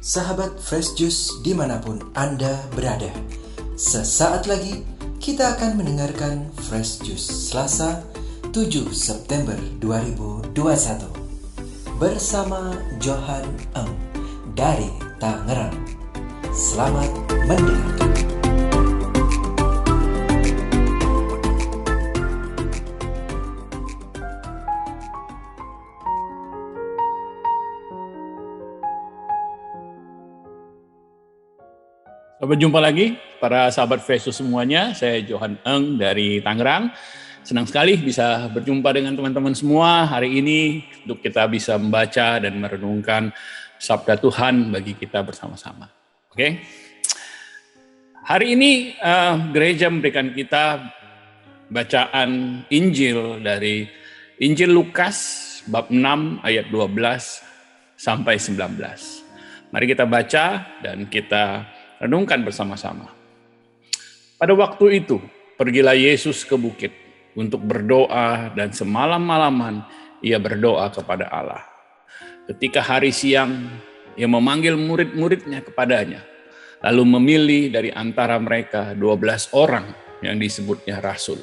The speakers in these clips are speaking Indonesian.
Sahabat Fresh Juice dimanapun Anda berada, sesaat lagi kita akan mendengarkan Fresh Juice Selasa 7 September 2021 bersama Johan Eng dari Tangerang. Selamat mendengarkan. Sampai jumpa lagi para sahabat Fresh Juice semuanya. Saya Johan Eng dari Tangerang. Senang sekali bisa berjumpa dengan teman-teman semua hari ini untuk kita bisa membaca dan merenungkan sabda Tuhan bagi kita bersama-sama. Oke. Hari ini gereja memberikan kita bacaan Injil dari Injil Lukas bab 6 ayat 12 sampai 19. Mari kita baca dan kita renungkan bersama-sama. Pada waktu itu, pergilah Yesus ke bukit untuk berdoa dan semalam-malaman ia berdoa kepada Allah. Ketika hari siang, ia memanggil murid-muridnya kepadanya, lalu memilih dari antara mereka 12 orang yang disebutnya rasul.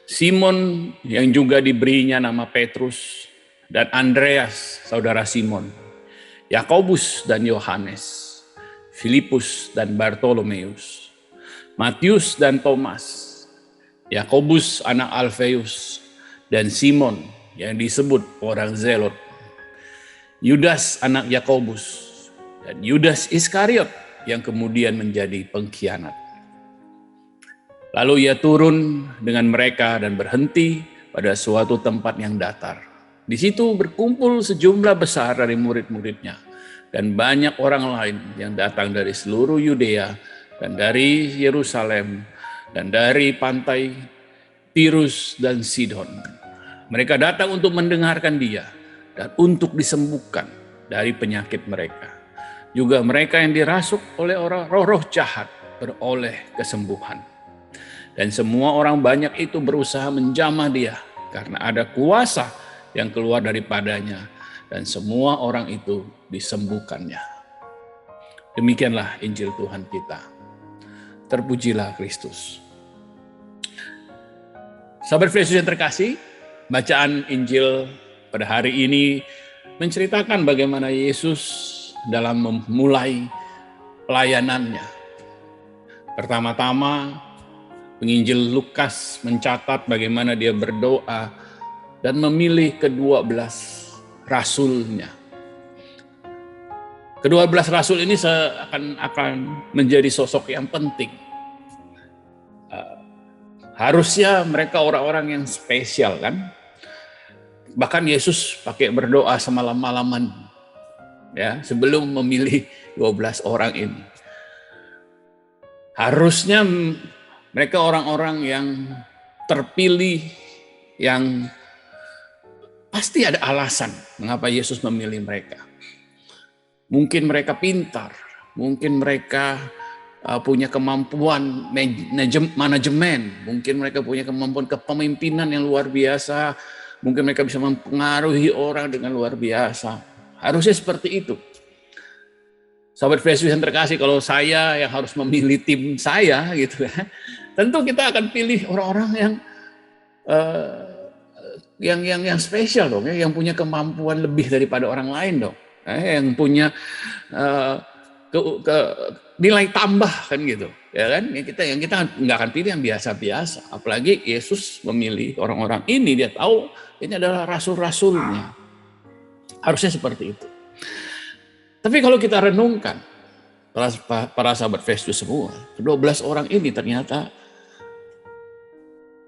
Simon yang juga diberinya nama Petrus, dan Andreas, saudara Simon, Yakobus dan Yohanes, Filipus dan Bartolomeus, Matius dan Thomas, Yakobus anak Alfeus, dan Simon yang disebut orang Zelot, Yudas anak Yakobus, dan Yudas Iskariot yang kemudian menjadi pengkhianat. Lalu ia turun dengan mereka dan berhenti pada suatu tempat yang datar. Di situ berkumpul sejumlah besar dari murid-muridnya dan banyak orang lain yang datang dari seluruh Yudea dan dari Yerusalem dan dari pantai Tirus dan Sidon. Mereka datang untuk mendengarkan dia dan untuk disembuhkan dari penyakit mereka. Juga mereka yang dirasuk oleh roh-roh jahat beroleh kesembuhan. Dan semua orang banyak itu berusaha menjamah dia karena ada kuasa yang keluar daripadanya, dan semua orang itu disembuhkannya. Demikianlah Injil Tuhan kita. Terpujilah Kristus. Sahabat Fresh yang terkasih, bacaan Injil pada hari ini menceritakan bagaimana Yesus dalam memulai pelayanannya. Pertama-tama, penginjil Lukas mencatat bagaimana dia berdoa dan memilih ke-12 rasulnya. Ke-12 rasul ini akan menjadi sosok yang penting. Harusnya mereka orang-orang yang spesial kan. Bahkan Yesus pakai berdoa semalam-malaman ya sebelum memilih 12 orang ini. Harusnya mereka orang-orang yang terpilih, yang pasti ada alasan mengapa Yesus memilih mereka. Mungkin mereka pintar, mungkin mereka punya kemampuan manajemen, mungkin mereka punya kemampuan kepemimpinan yang luar biasa, mungkin mereka bisa mempengaruhi orang dengan luar biasa. Harusnya seperti itu. Sahabat Fresh yang terkasih, kalau saya yang harus memilih tim saya gitu ya, tentu kita akan pilih orang-orang yang spesial dong, ya, yang punya kemampuan lebih daripada orang lain dong, yang punya nilai tambah kan gitu, ya kan? Yang kita nggak akan pilih yang biasa-biasa. Apalagi Yesus memilih orang-orang ini, dia tahu ini adalah rasul-rasulnya. Harusnya seperti itu. Tapi kalau kita renungkan, para sahabat Fresh semua, 12 orang ini ternyata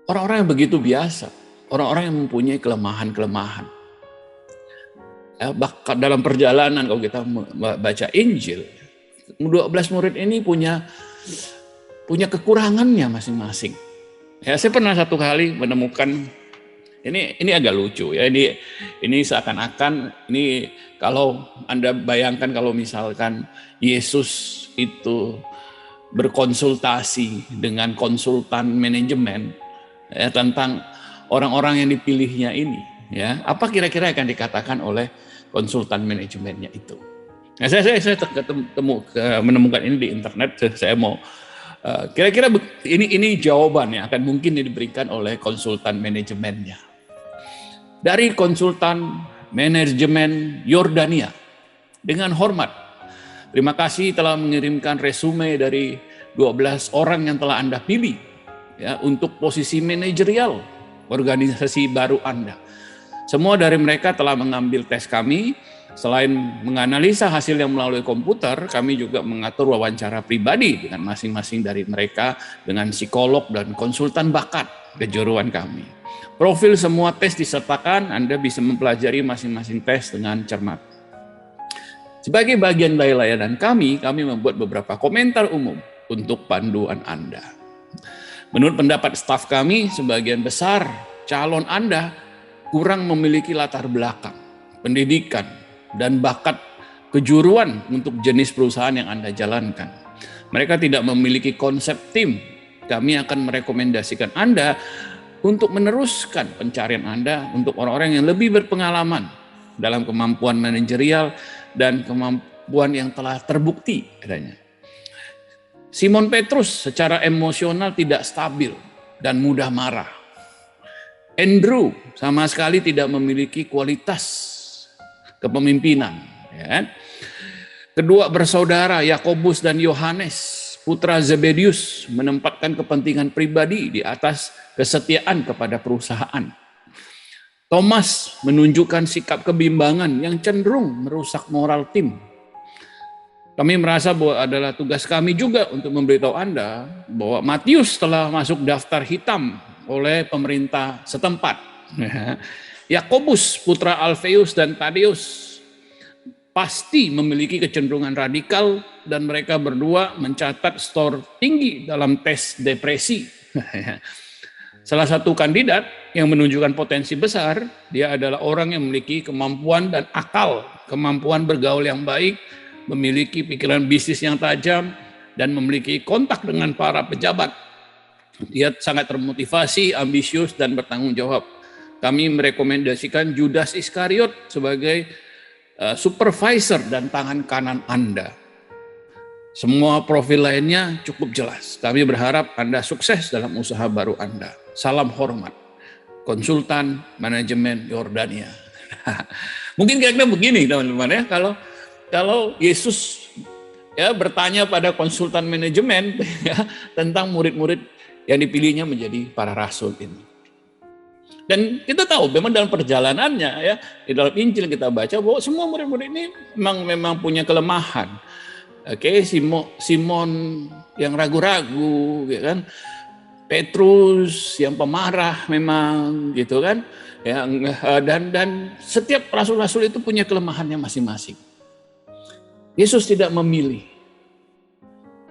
orang-orang yang begitu biasa. Orang-orang yang mempunyai kelemahan-kelemahan. Bahkan dalam perjalanan kalau kita baca Injil, 12 murid ini punya kekurangannya masing-masing. Ya, saya pernah satu kali menemukan ini agak lucu ya. Ini seakan-akan ini kalau Anda bayangkan kalau misalkan Yesus itu berkonsultasi dengan konsultan manajemen ya, tentang orang-orang yang dipilihnya ini, ya, apa kira-kira akan dikatakan oleh konsultan manajemennya itu? Nah, saya menemukan ini di internet. Saya mau kira-kira ini jawaban yang akan mungkin diberikan oleh konsultan manajemennya. Dari konsultan manajemen Yordania, dengan hormat, terima kasih telah mengirimkan resume dari 12 orang yang telah Anda pilih ya untuk posisi manajerial organisasi baru Anda. Semua dari mereka telah mengambil tes kami. Selain menganalisa hasil yang melalui komputer, kami juga mengatur wawancara pribadi dengan masing-masing dari mereka dengan psikolog dan konsultan bakat kejuruan kami. Profil semua tes disertakan, Anda bisa mempelajari masing-masing tes dengan cermat. Sebagai bagian dari layanan kami membuat beberapa komentar umum untuk panduan Anda. Menurut pendapat staf kami, sebagian besar calon Anda kurang memiliki latar belakang, pendidikan, dan bakat kejuruan untuk jenis perusahaan yang Anda jalankan. Mereka tidak memiliki konsep tim. Kami akan merekomendasikan Anda untuk meneruskan pencarian Anda untuk orang-orang yang lebih berpengalaman dalam kemampuan manajerial dan kemampuan yang telah terbukti adanya. Simon Petrus secara emosional tidak stabil dan mudah marah. Andrew sama sekali tidak memiliki kualitas kepemimpinan. Ya. Kedua bersaudara Yakobus dan Yohanes, putra Zebedius, menempatkan kepentingan pribadi di atas kesetiaan kepada perusahaan. Thomas menunjukkan sikap kebimbangan yang cenderung merusak moral tim. Kami merasa bahwa adalah tugas kami juga untuk memberitahu Anda bahwa Matius telah masuk daftar hitam oleh pemerintah setempat. Yakobus, putra Alfeus dan Tadeus, pasti memiliki kecenderungan radikal dan mereka berdua mencatat skor tinggi dalam tes depresi. Salah satu kandidat yang menunjukkan potensi besar, dia adalah orang yang memiliki kemampuan dan akal, kemampuan bergaul yang baik, memiliki pikiran bisnis yang tajam, dan memiliki kontak dengan para pejabat. Dia sangat termotivasi, ambisius, dan bertanggung jawab. Kami merekomendasikan Judas Iskariot sebagai supervisor dan tangan kanan Anda. Semua profil lainnya cukup jelas. Kami berharap Anda sukses dalam usaha baru Anda. Salam hormat, konsultan manajemen Yordania. Mungkin kira-kira begini teman-teman ya, kalau Yesus ya bertanya pada konsultan manajemen ya, tentang murid-murid yang dipilihnya menjadi para rasul ini. Dan kita tahu memang dalam perjalanannya ya, di dalam Injil kita baca bahwa semua murid-murid ini memang punya kelemahan. Oke, Simon yang ragu-ragu, gitu kan? Petrus yang pemarah memang, gitu kan? Ya, dan setiap rasul-rasul itu punya kelemahannya masing-masing. Yesus tidak memilih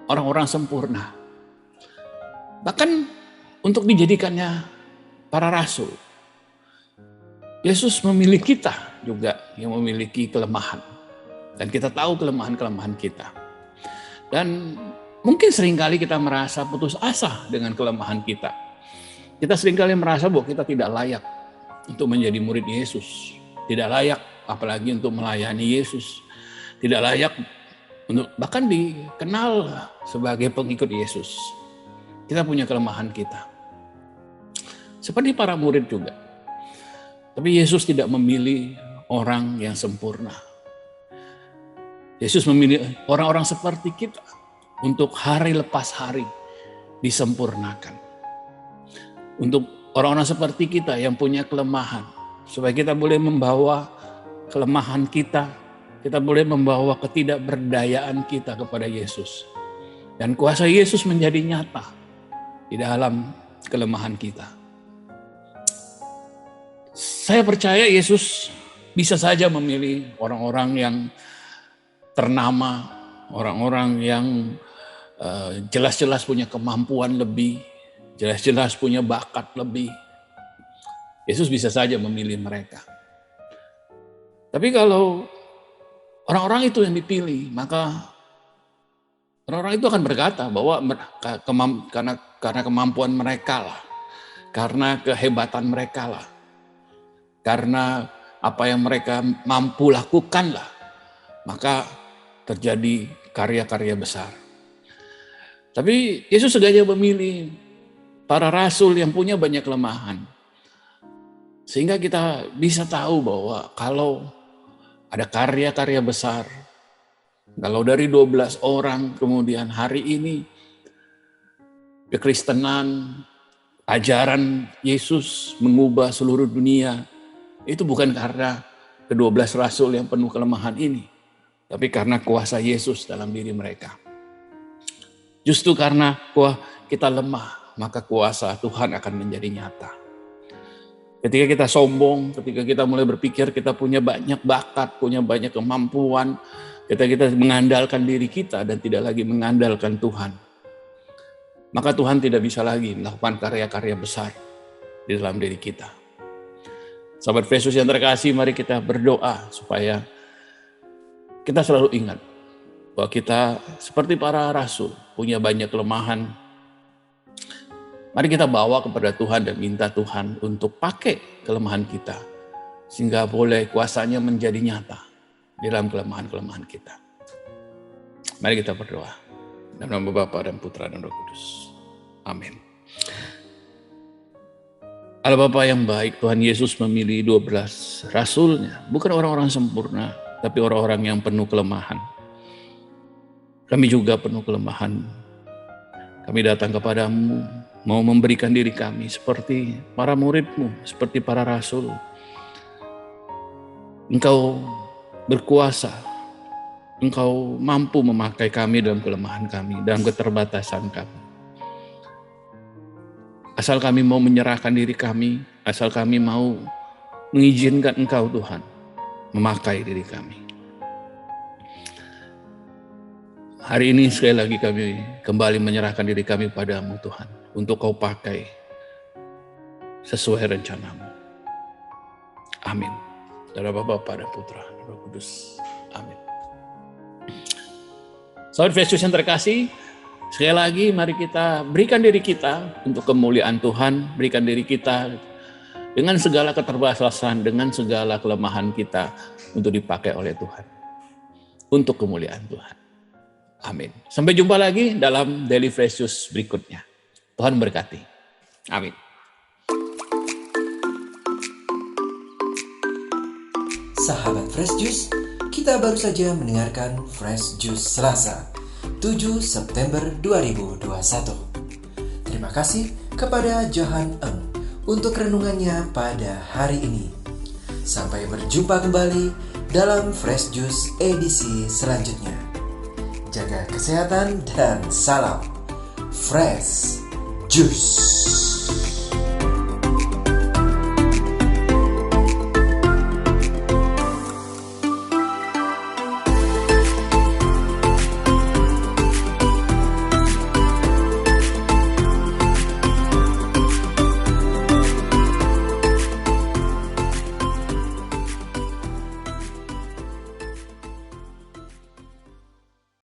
orang-orang sempurna. Bahkan untuk dijadikannya para rasul. Yesus memilih kita juga yang memiliki kelemahan. Dan kita tahu kelemahan-kelemahan kita. Dan mungkin seringkali kita merasa putus asa dengan kelemahan kita. Kita seringkali merasa bahwa kita tidak layak untuk menjadi murid Yesus. Tidak layak apalagi untuk melayani Yesus. Tidak layak untuk bahkan dikenal sebagai pengikut Yesus. Kita punya kelemahan kita. Seperti para murid juga. Tapi Yesus tidak memilih orang yang sempurna. Yesus memilih orang-orang seperti kita untuk hari lepas hari disempurnakan. Untuk orang-orang seperti kita yang punya kelemahan. Supaya kita boleh membawa kelemahan kita boleh membawa ketidakberdayaan kita kepada Yesus. Dan kuasa Yesus menjadi nyata di dalam kelemahan kita. Saya percaya Yesus bisa saja memilih orang-orang yang ternama, orang-orang yang jelas-jelas punya kemampuan lebih, jelas-jelas punya bakat lebih. Yesus bisa saja memilih mereka. Tapi kalau orang-orang itu yang dipilih, maka orang-orang itu akan berkata bahwa karena kemampuan mereka lah, karena kehebatan mereka lah, karena apa yang mereka mampu lakukan lah, maka terjadi karya-karya besar. Tapi Yesus sengaja memilih para rasul yang punya banyak kelemahan. Sehingga kita bisa tahu bahwa kalau ada karya-karya besar, kalau dari 12 orang kemudian hari ini kekristenan, ajaran Yesus mengubah seluruh dunia, itu bukan karena ke-12 rasul yang penuh kelemahan ini, tapi karena kuasa Yesus dalam diri mereka. Justru karena kita lemah, maka kuasa Tuhan akan menjadi nyata. Ketika kita sombong, ketika kita mulai berpikir kita punya banyak bakat, punya banyak kemampuan, ketika kita mengandalkan diri kita dan tidak lagi mengandalkan Tuhan, maka Tuhan tidak bisa lagi melakukan karya-karya besar di dalam diri kita. Sahabat Fresh Juice yang terkasih, mari kita berdoa supaya kita selalu ingat bahwa kita seperti para rasul punya banyak kelemahan. Mari kita bawa kepada Tuhan dan minta Tuhan untuk pakai kelemahan kita sehingga boleh kuasanya menjadi nyata di dalam kelemahan-kelemahan kita. Mari kita berdoa. Dalam nama Bapa dan Putra dan Roh Kudus. Amin. Allah Bapa yang baik, Tuhan Yesus memilih 12 rasulnya. Bukan orang-orang sempurna, tapi orang-orang yang penuh kelemahan. Kami juga penuh kelemahan. Kami datang kepadamu, mau memberikan diri kami seperti para murid-Mu, seperti para rasul. Engkau berkuasa, Engkau mampu memakai kami dalam kelemahan kami, dalam keterbatasan kami. Asal kami mau menyerahkan diri kami, asal kami mau mengizinkan Engkau Tuhan memakai diri kami. Hari ini sekali lagi kami kembali menyerahkan diri kami padamu Tuhan, untuk Kau pakai sesuai rencana-Mu. Amin. Dalam nama Bapa dan Putra dan Roh Kudus. Amin. Sahabat Fresh Juice yang terkasih, sekali lagi mari kita berikan diri kita untuk kemuliaan Tuhan, berikan diri kita dengan segala keterbatasan, dengan segala kelemahan kita untuk dipakai oleh Tuhan, untuk kemuliaan Tuhan. Amin. Sampai jumpa lagi dalam Daily Fresh Juice berikutnya. Tuhan berkati. Amin. Sahabat Fresh Juice, kita baru saja mendengarkan Fresh Juice Selasa, 7 September 2021. Terima kasih kepada Johan Eng untuk renungannya pada hari ini. Sampai berjumpa kembali dalam Fresh Juice edisi selanjutnya. Jaga kesehatan dan salam Fresh Juice.